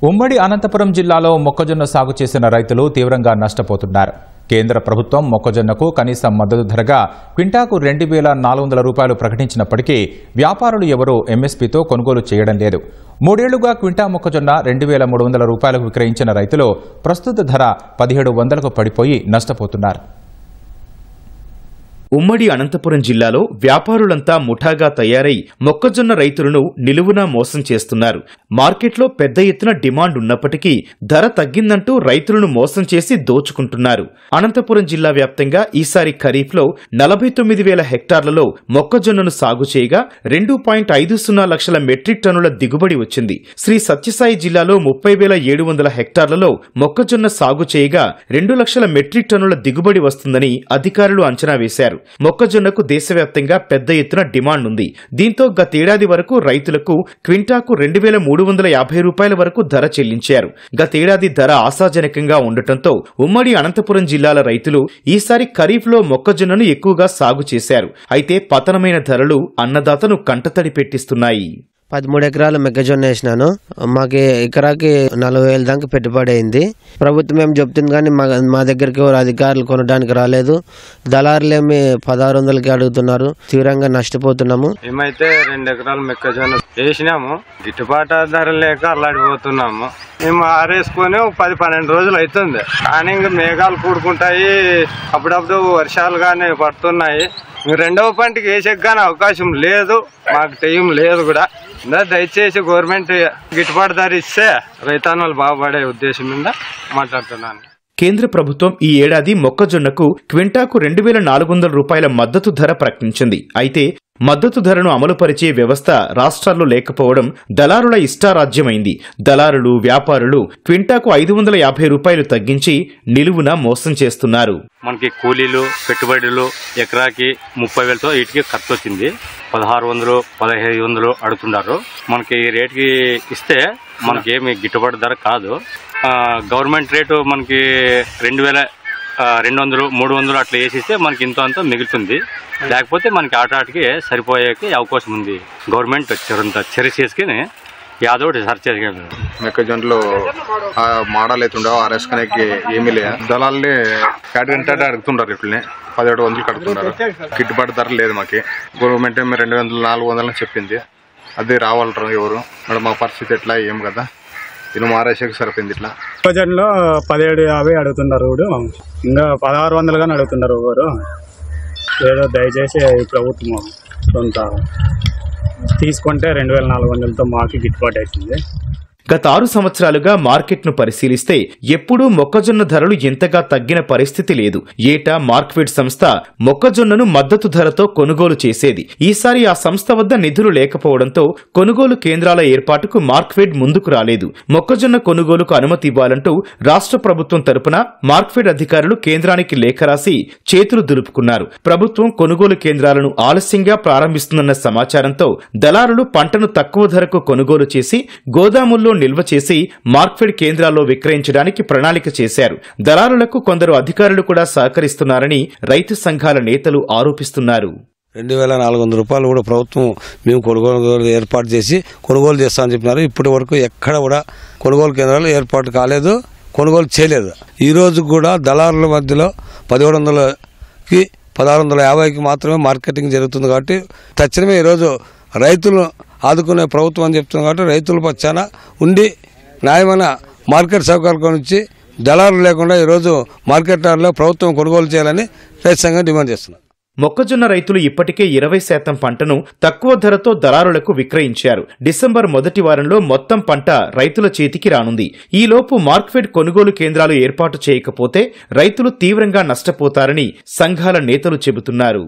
ఉమ్మడి అనంతపురం జిల్లాలో మొక్కజొన్న సాగు చేసిన రైతులు తీవ్రంగా నష్టపోతున్నారు. కేంద్ర ప్రభుత్వం మొక్కజొన్నకు కనీస మద్దతు ధరగా క్వింటాకు 2,400 రూపాయలు ప్రకటించినప్పటికీ వ్యాపారులు ఎవరూ ఎంఎస్పీతో కొనుగోలు చేయడం లేదు. 3 ఏళ్లుగా క్వింటా మొక్కజొన్న 2,300 రూపాయలకు విక్రయించిన రైతులు ప్రస్తుత ధర 1,700కు పడిపోయి నష్టపోతున్నారు. ఉమ్మడి అనంతపురం జిల్లాలో వ్యాపారులంతా ముఠాగా తయారై మొక్కజొన్న రైతులను నిలువునా మోసం చేస్తున్నారు. మార్కెట్లో పెద్ద ఎత్తున డిమాండ్ ఉన్నప్పటికీ ధర తగ్గిందంటూ రైతులను మోసం చేసి దోచుకుంటున్నారు. అనంతపురం జిల్లా వ్యాప్తంగా ఈసారి ఖరీఫ్లో 49,000 హెక్టార్లలో మొక్కజొన్నను సాగు చేయగా 2.50 లక్షల మెట్రిక్ టన్నుల దిగుబడి వచ్చింది. శ్రీ సత్యసాయి జిల్లాలో 30,700 హెక్టార్లలో మొక్కజొన్న సాగు చేయగా 2 లక్షల మెట్రిక్ టన్నుల దిగుబడి వస్తుందని అధికారులు అంచనా వేశారు. మొక్కజొన్నకు దేశవ్యాప్తంగా పెద్ద ఎత్తున డిమాండ్ ఉంది. దీంతో గతేడాది వరకు రైతులకు క్వింటాకు 2,350 రూపాయల వరకు ధర చెల్లించారు. గతేడాది ధర ఆశాజనకంగా ఉండటంతో ఉమ్మడి అనంతపురం జిల్లాల రైతులు ఈసారి ఖరీఫ్లో మొక్కజొన్నను ఎక్కువగా సాగు చేశారు. అయితే పతనమైన ధరలు అన్నదాతను కంటతడి పెట్టిస్తున్నాయి. 13 ఎకరాలు మొక్కజొన్న వేసినాను. మాకు ఎకరాకి 40,000 దాకా పెట్టుబడి అయింది. ప్రభుత్వం ఏం చెప్తుంది కానీ మా దగ్గరికి ఎవరు అధికారులు కొనడానికి రాలేదు. దళారులేమి 1,600కి అడుగుతున్నారు. తీవ్రంగా నష్టపోతున్నాము. మేమైతే 2 ఎకరాలు మొక్కజొన్న వేసినాము. గిట్టుబాటు ధర లేక అల్లాడిపోతున్నాము. మేము ఆరేసుకొని 10-12 రోజులు అవుతుంది. కానీ ఇంకా మేఘాలు కూడుకుంటాయి, అప్పుడప్పుడు వర్షాలు కానీ పడుతున్నాయి. రెండవ పంటకి వేసేకి కానీ అవకాశం లేదు, మాకు టైం లేదు కూడా. దయచేసి గవర్నమెంట్ గిట్టుబాటు ధర ఇస్తే రైతాంగాలు బాగుపడే ఉద్దేశం మీద మాట్లాడుతున్నాను. కేంద్ర ప్రభుత్వం ఈ ఏడాది మొక్కజొన్నకు క్వింటాకు 2,400 రూపాయల మద్దతు ధర ప్రకటించింది. అయితే మద్దతు ధరను అమలుపరిచే వ్యవస్థ రాష్ట్రాల్లో లేకపోవడం దళారుల ఇష్టారాజ్యమైంది. దళారులు, వ్యాపారులు క్వింటాకు 550 రూపాయలు తగ్గించి నిలువున మోసం చేస్తున్నారు. మనకి కూలీలు, పెట్టుబడులు ఎకరాకి 30,000తో వీటికి ఖర్చు వచ్చింది. 1,600, 1,500 అడుగుతున్నారు. మనకి ఈ రేటుకి ఇస్తే మనకి ఏమి గిట్టుబాటు ధర కాదు. గవర్నమెంట్ రేటు మనకి 2,200, 300 అట్లా వేసిస్తే మనకి ఇంత అంతా మిగులుతుంది. లేకపోతే మనకి ఆటాటికి సరిపోయేకి అవకాశం ఉంది. గవర్నమెంట్ చర్య చేసుకుని యాదోటి సర్చ్ చేయగలరు. మొక్కజొన్నలో మోడల్ అవుతుండవు, ఆరేసుకునేకి ఏమీ లేదు. దళాలని క్యాటరింగ్ అడుగుతుంటారు. ఇట్లనే 1,700 కడుతున్నారు. గిట్టుబాటు ధర లేదు మాకు. గవర్నమెంట్ 2,400 చెప్పింది, అది రావాలంటారు ఎవరు. మరి మా పరిస్థితి ఎట్లా ఏం కదా, ఇది మారేసేకి సరిపోయింది. ఇట్లా మొక్కజొన్నలో 1750 అడుగుతున్నారు. ఇంకా 1,600 గానీ అడుగుతున్నారు ఎవరు. ఏదో దయచేసి ప్రభుత్వం కొంత తీసుకుంటే 2,400తో మాకు గిట్టుబాటు అవుతుంది. గత 6 సంవత్సరాలుగా మార్కెట్ను పరిశీలిస్తే ఎప్పుడూ మొక్కజొన్న ధరలు ఎంతగా తగ్గిన పరిస్థితి లేదు. ఏటా మార్క్ఫెడ్ సంస్థ మొక్కజొన్నను మద్దతు ధరతో కొనుగోలు చేసేది. ఈసారి ఆ సంస్థ వద్ద నిధులు లేకపోవడంతో కొనుగోలు కేంద్రాల ఏర్పాటుకు మార్క్ఫెడ్ ముందుకు రాలేదు. మొక్కజొన్న కొనుగోలుకు అనుమతి ఇవ్వాలంటూ రాష్ట్ర ప్రభుత్వం తరపున మార్క్ఫెడ్ అధికారులు కేంద్రానికి లేఖ రాసి చేతులు దులుపుకున్నారు. ప్రభుత్వం కొనుగోలు కేంద్రాలను ఆలస్యంగా ప్రారంభిస్తుందన్న సమాచారంతో దళారులు పంటను తక్కువ ధరకు కొనుగోలు చేసి గోదాముల్లో నిల్వ చేసి మార్క్ఫెడ్ కేంద్రాల్లో విక్రయించడానికి ప్రణాళిక చేశారు. దళారులకు కొందరు అధికారులు కూడా సహకరిస్తున్నారని రైతు సంఘాల నేతలు ఆరోపిస్తున్నారు. 2,400 రూపాయలు కూడా ప్రభుత్వం మేము కొనుగోలు ఏర్పాటు చేసి కొనుగోలు చేస్తామని చెప్పినారు. ఇప్పటి వరకు ఎక్కడ కూడా కొనుగోలు కేంద్రాలు ఏర్పాటు కాలేదు, కొనుగోలు చేయలేదు. ఈ రోజు కూడా దళారుల మధ్యలో 1,700కి 1,650కి మాత్రమే మార్కెటింగ్ జరుగుతుంది. కాబట్టి తక్షణమే ఈరోజు రైతులు ఆదుకునే ప్రభుత్వం అని చెప్తుంది. కాబట్టి రైతుల పక్షాన ఉండి న్యాయమైన మార్కెట్ సౌకర్యాలు కొనిచ్చి దళారులు లేకుండా ఈరోజు మార్కెట్లో ప్రభుత్వం కొనుగోలు చేయాలని రైతు సంఘం డిమాండ్ చేస్తున్నారు. మొక్కజొన్న రైతులు ఇప్పటికే 20% పంటను తక్కువ ధరతో దళారులకు విక్రయించారు. డిసెంబర్ మొదటి వారంలో మొత్తం పంట రైతుల చేతికి రానుంది. ఈలోపు మార్క్ఫెడ్ కొనుగోలు కేంద్రాలు ఏర్పాటు చేయకపోతే రైతులు తీవ్రంగా నష్టపోతారని సంఘాల నేతలు చెబుతున్నారు.